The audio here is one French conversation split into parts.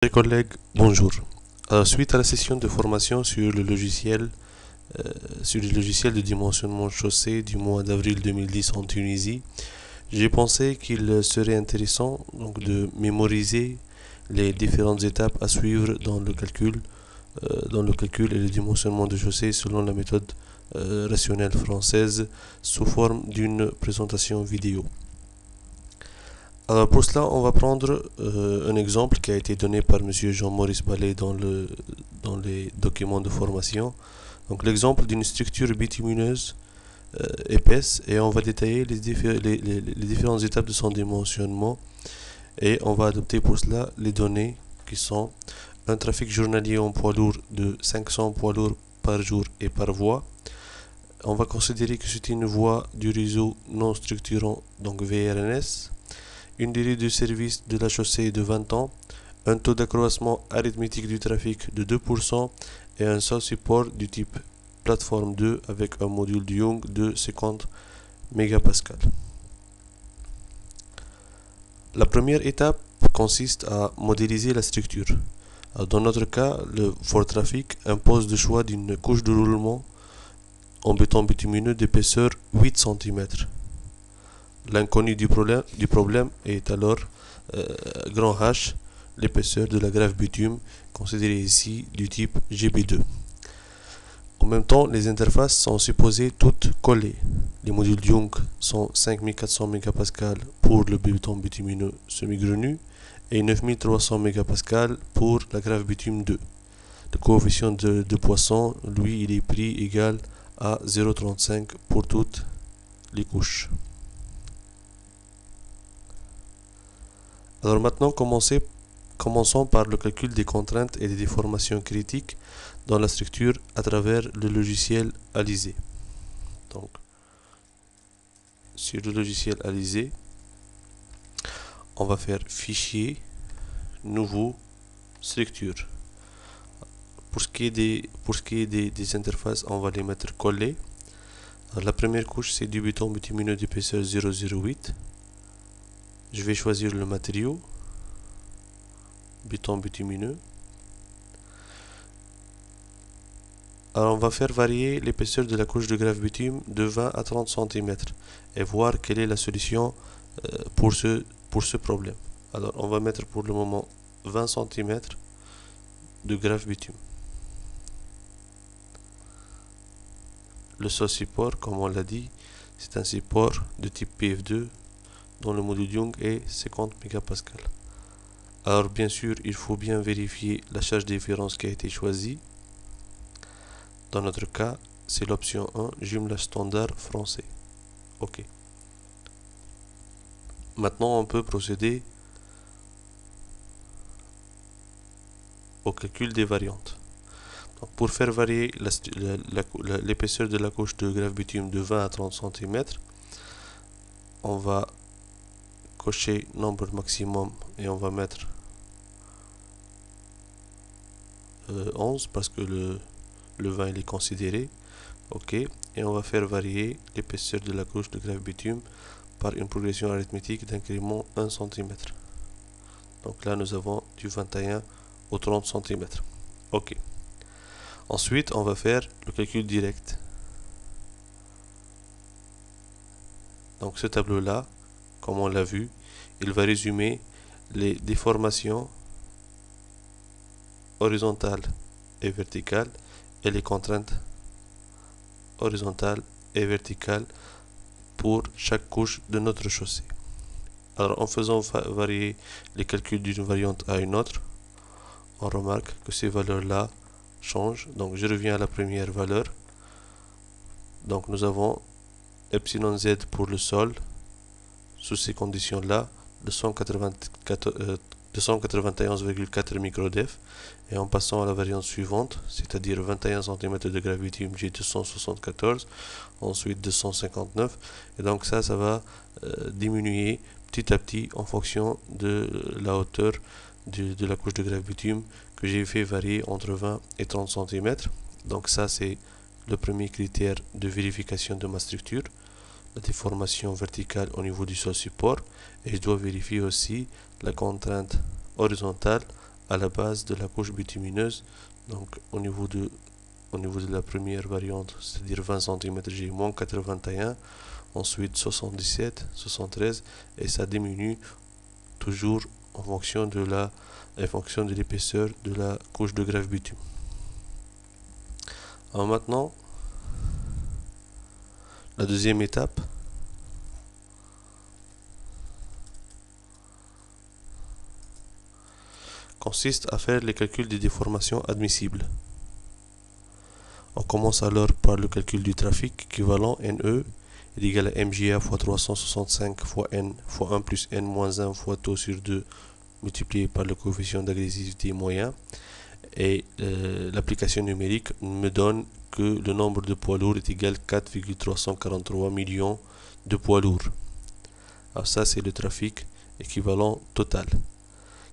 Chers collègues, bonjour. Suite à la session de formation sur le logiciel de dimensionnement chaussée du mois d'avril 2010 en Tunisie, j'ai pensé qu'il serait intéressant de mémoriser les différentes étapes à suivre dans le calcul et le dimensionnement de chaussée selon la méthode rationnelle française sous forme d'une présentation vidéo. Alors pour cela, on va prendre un exemple qui a été donné par Monsieur Jean-Maurice Ballet dans les documents de formation. Donc l'exemple d'une structure bitumineuse épaisse, et on va détailler les différentes étapes de son dimensionnement, et on va adopter pour cela les données qui sont un trafic journalier en poids lourd de 500 poids lourds par jour et par voie. On va considérer que c'est une voie du réseau non structurant, donc VRNS. Une durée de service de la chaussée de 20 ans, un taux d'accroissement arithmétique du trafic de 2% et un seul support du type plateforme 2 avec un module de Young de 50 mégapascal. La première étape consiste à modéliser la structure. Dans notre cas, le fort trafic impose le choix d'une couche de roulement en béton bitumineux d'épaisseur 8 cm. L'inconnu du problème est alors grand H, l'épaisseur de la grave bitume, considérée ici du type GB2. En même temps, les interfaces sont supposées toutes collées. Les modules Young sont 5400 mégapascal pour le béton bitumineux semi-grenu et 9300 mégapascal pour la grave bitume 2. Le coefficient de Poisson, lui, il est pris égal à 0,35 pour toutes les couches. Alors maintenant, commençons par le calcul des contraintes et des déformations critiques dans la structure à travers le logiciel Alizé. Donc, sur le logiciel Alizé, on va faire Fichier, Nouveau, Structure. Pour ce qui est des interfaces, on va les mettre collées. Alors, la première couche, c'est du béton bitumineux d'épaisseur 0,08. Je vais choisir le matériau, béton bitumineux. Alors on va faire varier l'épaisseur de la couche de grave bitume de 20 à 30 cm et voir quelle est la solution pour ce problème. Alors on va mettre pour le moment 20 cm de grave bitume. Le seul support, comme on l'a dit, c'est un support de type PF2 dont le module Young est 50 mégapascal. Alors bien sûr, il faut bien vérifier la charge de référence qui a été choisie. Dans notre cas, c'est l'option 1, jumelage standard français. OK. Maintenant, on peut procéder au calcul des variantes. Donc, pour faire varier l'épaisseur de la couche de grave bitume de 20 à 30 cm, on va cocher nombre maximum et on va mettre 11 parce que le 20 il est considéré. OK. Et on va faire varier l'épaisseur de la couche de grave bitume par une progression arithmétique d'incrément 1 cm. Donc là, nous avons du 21 au 30 cm. OK. Ensuite, on va faire le calcul direct. Donc ce tableau-là, comme on l'a vu, il va résumer les déformations horizontales et verticales et les contraintes horizontales et verticales pour chaque couche de notre chaussée. Alors en faisant varier les calculs d'une variante à une autre, on remarque que ces valeurs-là changent. Donc je reviens à la première valeur. Donc nous avons epsilon z pour le sol, sous ces conditions-là, 291,4 microdef. Et en passant à la variante suivante, c'est-à-dire 21 cm de gravitume G274, ensuite 259, et donc ça va diminuer petit à petit en fonction de la hauteur de la couche de gravitume que j'ai fait varier entre 20 et 30 cm. Donc ça, c'est le premier critère de vérification de ma structure, la déformation verticale au niveau du sol support, et je dois vérifier aussi la contrainte horizontale à la base de la couche bitumineuse. Donc au niveau de la première variante, c'est-à-dire 20 cm j'ai moins 81, ensuite 77, 73, et ça diminue toujours en fonction de l'épaisseur de la couche de grève bitume. Alors maintenant, la deuxième étape, consiste à faire les calculs des déformations admissibles. On commence alors par le calcul du trafic équivalent NE est égal à MJA fois 365 fois N fois 1 plus N moins 1 fois taux sur 2 multiplié par le coefficient d'agressivité moyen. Et l'application numérique me donne que le nombre de poids lourds est égal à 4,343 millions de poids lourds. Alors ça, c'est le trafic équivalent total,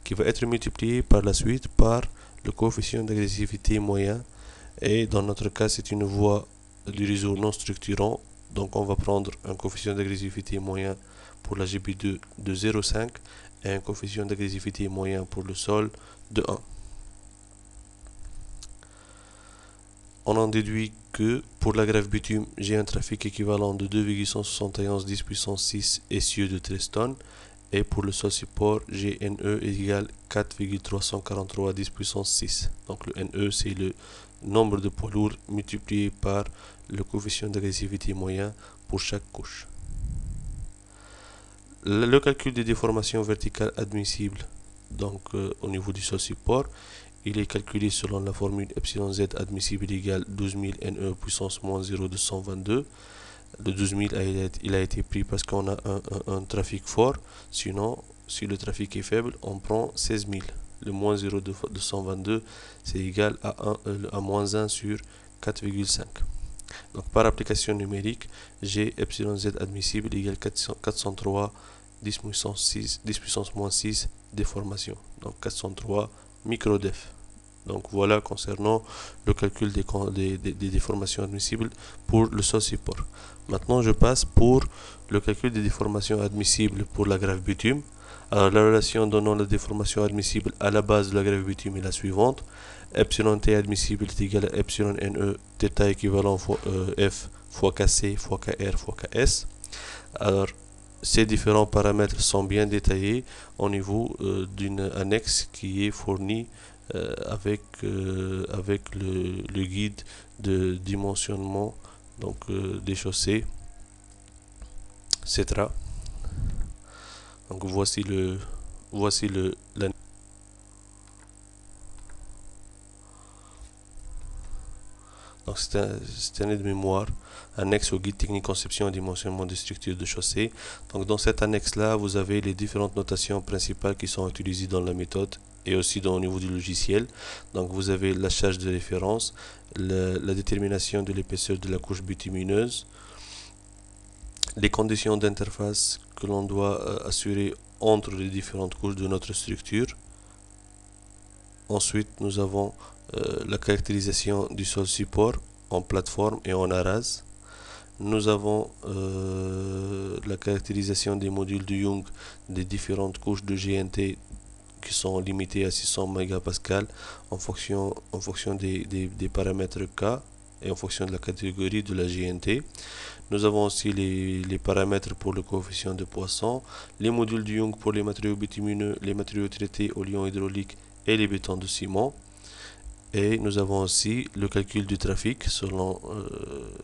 qui va être multiplié par la suite par le coefficient d'agressivité moyen. Et dans notre cas, c'est une voie du réseau non structurant. Donc on va prendre un coefficient d'agressivité moyen pour la GB2 de 0,5 et un coefficient d'agressivité moyen pour le sol de 1. On en déduit que pour la grève bitume, j'ai un trafic équivalent de 2,171 10 puissance 6 essieux de 13 tonnes. Et pour le sol support, j'ai NE égale 4,343 10 puissance 6. Donc le NE, c'est le nombre de poids lourds multiplié par le coefficient d'agressivité moyen pour chaque couche. Le calcul des déformations verticales admissibles, donc au niveau du sol support, il est calculé selon la formule epsilon z admissible égale 12 000 NE puissance moins 0,222. Le 12 000 il a été pris parce qu'on a un trafic fort. Sinon, si le trafic est faible, on prend 16 000. Le moins 0,222, c'est égal à moins 1 sur 4,5. Donc par application numérique, j'ai epsilon z admissible égale 403 10 puissance moins 6 déformation. Donc 403 microdef. Donc voilà concernant le calcul des déformations admissibles pour le sol support. Maintenant je passe pour le calcul des déformations admissibles pour la grève bitume. Alors la relation donnant la déformation admissible à la base de la grève bitume est la suivante. Epsilon t admissible est égal à epsilon ne θ équivalent fois f fois kc fois kr fois ks. Alors ces différents paramètres sont bien détaillés au niveau d'une annexe qui est fournie avec le guide de dimensionnement donc des chaussées, etc. Donc voici la donc c'est un aide-mémoire annexe au guide technique conception et dimensionnement des structures de chaussée. Donc dans cette annexe là, vous avez les différentes notations principales qui sont utilisées dans la méthode et aussi au niveau du logiciel. Donc vous avez la charge de référence, la détermination de l'épaisseur de la couche bitumineuse, les conditions d'interface que l'on doit assurer entre les différentes couches de notre structure. Ensuite, nous avons la caractérisation du sol support en plateforme et en arase. Nous avons la caractérisation des modules de Young des différentes couches de GNT qui sont limitées à 600 mégapascal en fonction des paramètres K et en fonction de la catégorie de la GNT. Nous avons aussi les paramètres pour le coefficient de Poisson, les modules de Young pour les matériaux bitumineux, les matériaux traités au liant hydraulique et les bétons de ciment. Et nous avons aussi le calcul du trafic selon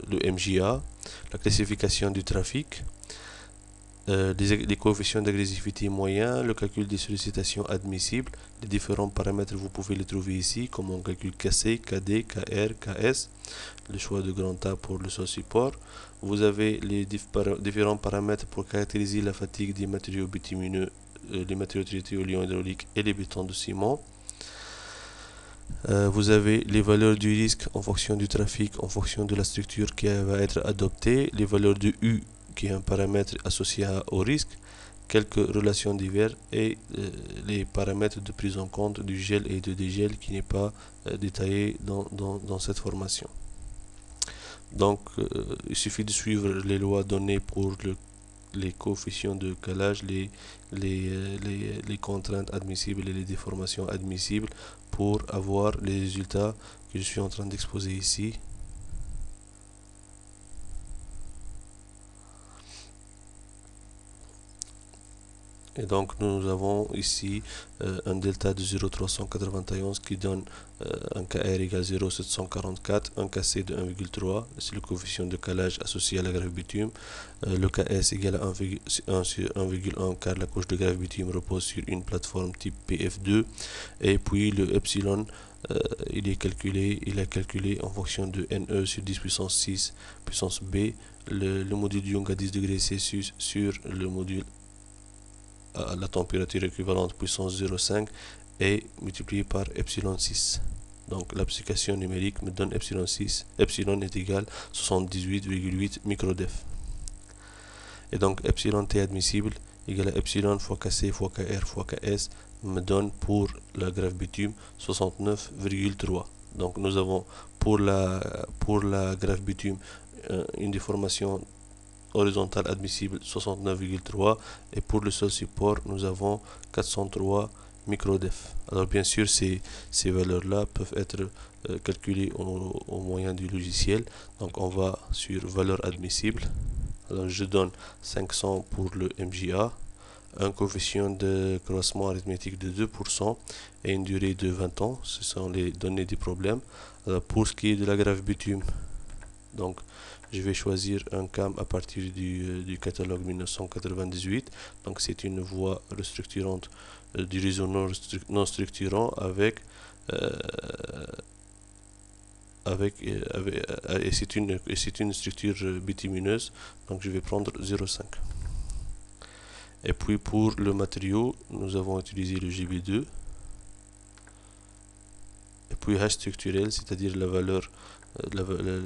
le MJA, la classification du trafic, les coefficients d'agressivité moyens, le calcul des sollicitations admissibles. Les différents paramètres, vous pouvez les trouver ici, comme on calcule KC, KD, KR, KS, le choix de grand A pour le sol support. Vous avez les différents paramètres pour caractériser la fatigue des matériaux bitumineux, les matériaux traités au liant hydraulique et les bétons de ciment. Vous avez les valeurs du risque en fonction du trafic, en fonction de la structure qui va être adoptée, les valeurs de U qui est un paramètre associé au risque, quelques relations diverses et les paramètres de prise en compte du gel et de dégel qui n'est pas détaillé dans cette formation. Donc il suffit de suivre les lois données pour le les coefficients de calage, les contraintes admissibles et les déformations admissibles pour avoir les résultats que je suis en train d'exposer ici. Et donc nous avons ici un delta de 0,391 qui donne un KR égale 0,744, un KC de 1,3, c'est le coefficient de calage associé à la grève bitume. Le KS égale à 1 sur 1,1 car la couche de grève bitume repose sur une plateforme type PF2. Et puis le epsilon, il est calculé en fonction de NE sur 10 puissance 6 puissance B, le module Young à 10 degrés Celsius sur le module à la température équivalente puissance 0,5 et multiplié par epsilon 6. Donc l'application numérique me donne epsilon 6. Epsilon est égal à 78,8 microdef. Et donc epsilon T admissible égale à epsilon fois Kc fois Kr fois Ks me donne pour la grève bitume 69,3. Donc nous avons pour la grève bitume une déformation horizontale admissible 69,3 et pour le seul support nous avons 403 microdef. Alors bien sûr ces valeurs là peuvent être calculées au moyen du logiciel. Donc on va sur valeur admissible. Alors je donne 500 pour le MJA, un coefficient de croissement arithmétique de 2% et une durée de 20 ans. Ce sont les données du problème. Alors pour ce qui est de la grève bitume, donc je vais choisir un CAM à partir du catalogue 1998. Donc c'est une voie restructurante du réseau non structurant avec et c'est une structure bitumineuse. Donc je vais prendre 0,5. Et puis pour le matériau, nous avons utilisé le GB2. Et puis H structurel, c'est-à-dire la valeur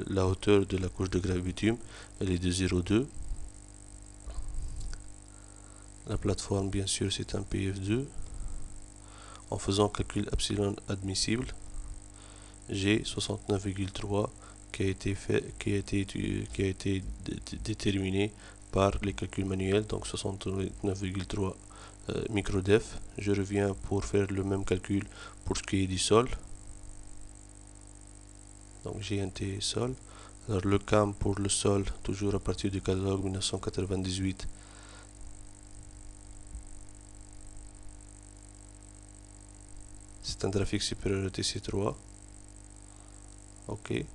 la hauteur de la couche de grève bitume, elle est de 0,2. La plateforme, bien sûr, c'est un PF2. En faisant calcul epsilon admissible, j'ai 69,3 qui a été déterminé par les calculs manuels, donc 69,3 microdef. Je reviens pour faire le même calcul pour ce qui est du sol. Donc GNT sol. Alors le CAM pour le sol, toujours à partir du catalogue 1998. C'est un trafic supérieur à TC3. OK.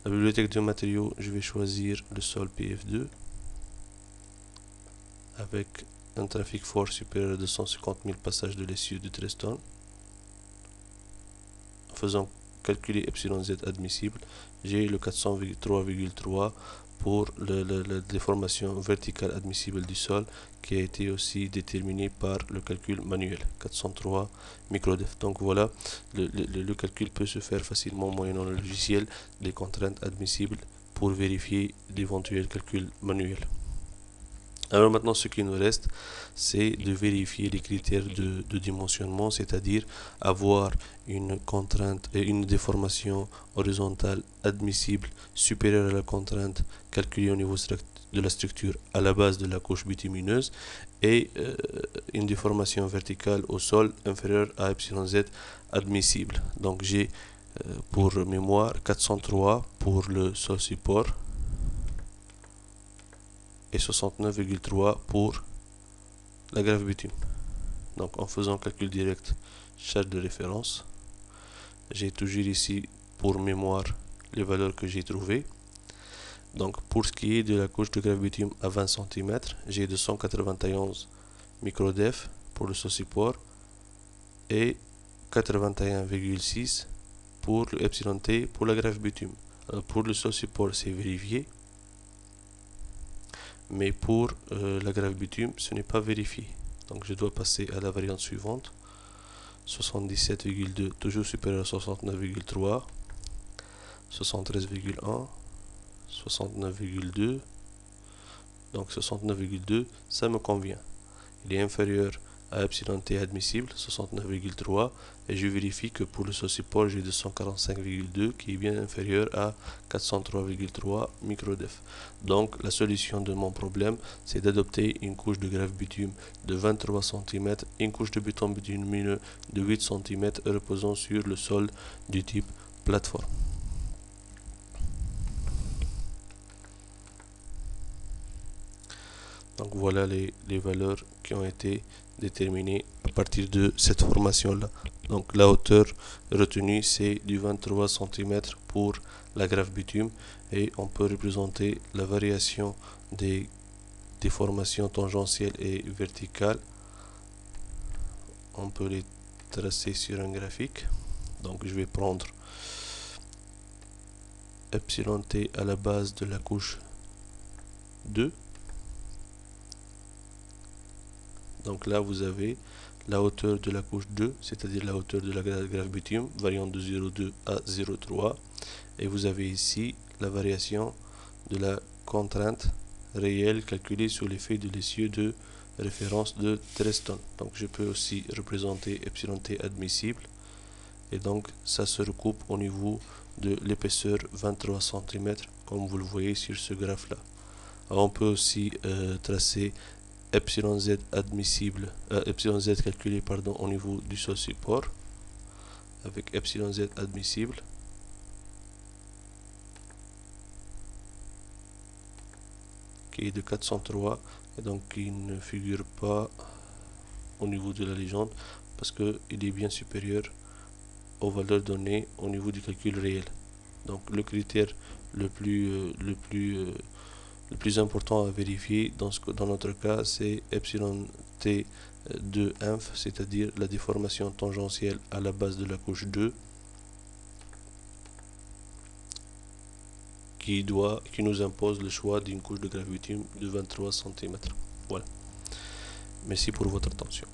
La bibliothèque de matériaux, je vais choisir le sol PF2 avec un trafic fort supérieur à 250 000 passages de l'essieu de 13 tonnes. En faisant calculer epsilon Z admissible, j'ai le 403,3 pour la déformation verticale admissible du sol qui a été aussi déterminé par le calcul manuel, 403 microdef. Donc voilà, le calcul peut se faire facilement moyennant le logiciel des contraintes admissibles pour vérifier l'éventuel calcul manuel. Alors maintenant, ce qui nous reste, c'est de vérifier les critères de dimensionnement, c'est-à-dire avoir une contrainte et une déformation horizontale admissible supérieure à la contrainte calculée au niveau de la structure à la base de la couche bitumineuse et une déformation verticale au sol inférieure à epsilon z admissible. Donc j'ai pour mémoire 403 pour le sol support et 69,3 pour la grève bitume. Donc en faisant calcul direct, charge de référence, j'ai toujours ici pour mémoire les valeurs que j'ai trouvées. Donc pour ce qui est de la couche de grève bitume à 20 cm, j'ai 291 microdef pour le sol support et 81,6 pour le epsilon t pour la grève bitume. Alors pour le sol support, c'est vérifié. Mais pour la grève bitume, ce n'est pas vérifié. Donc je dois passer à la variante suivante. 77,2, toujours supérieur à 69,3, 73,1, 69,2. Donc 69,2, ça me convient. Il est inférieur à epsilon t admissible 69,3 et je vérifie que pour le support j'ai 245,2 qui est bien inférieur à 403,3 microdef. Donc la solution de mon problème c'est d'adopter une couche de graphe bitume de 23 cm, une couche de béton bitumineux de 8 cm reposant sur le sol du type plateforme. Donc voilà les valeurs qui ont été déterminées à partir de cette formation-là. Donc la hauteur retenue c'est du 23 cm pour la graphe bitume et on peut représenter la variation des déformations tangentielles et verticales. On peut les tracer sur un graphique. Donc je vais prendre epsilon t à la base de la couche 2. Donc là, vous avez la hauteur de la couche 2, c'est-à-dire la hauteur de la graphe bitume, variant de 0,2 à 0,3. Et vous avez ici la variation de la contrainte réelle calculée sur l'effet de l'essieu de référence de Treston. Donc je peux aussi représenter epsilon t admissible. Et donc ça se recoupe au niveau de l'épaisseur 23 cm, comme vous le voyez sur ce graphe-là. On peut aussi tracer epsilon z admissible, epsilon z calculé au niveau du sol support avec epsilon z admissible qui est de 403 et donc qui ne figure pas au niveau de la légende parce qu'il est bien supérieur aux valeurs données au niveau du calcul réel. Donc le critère le plus important à vérifier dans notre cas, c'est epsilon t de inf, c'est-à-dire la déformation tangentielle à la base de la couche 2 qui nous impose le choix d'une couche de graphe bitume de 23 cm. Voilà. Merci pour votre attention.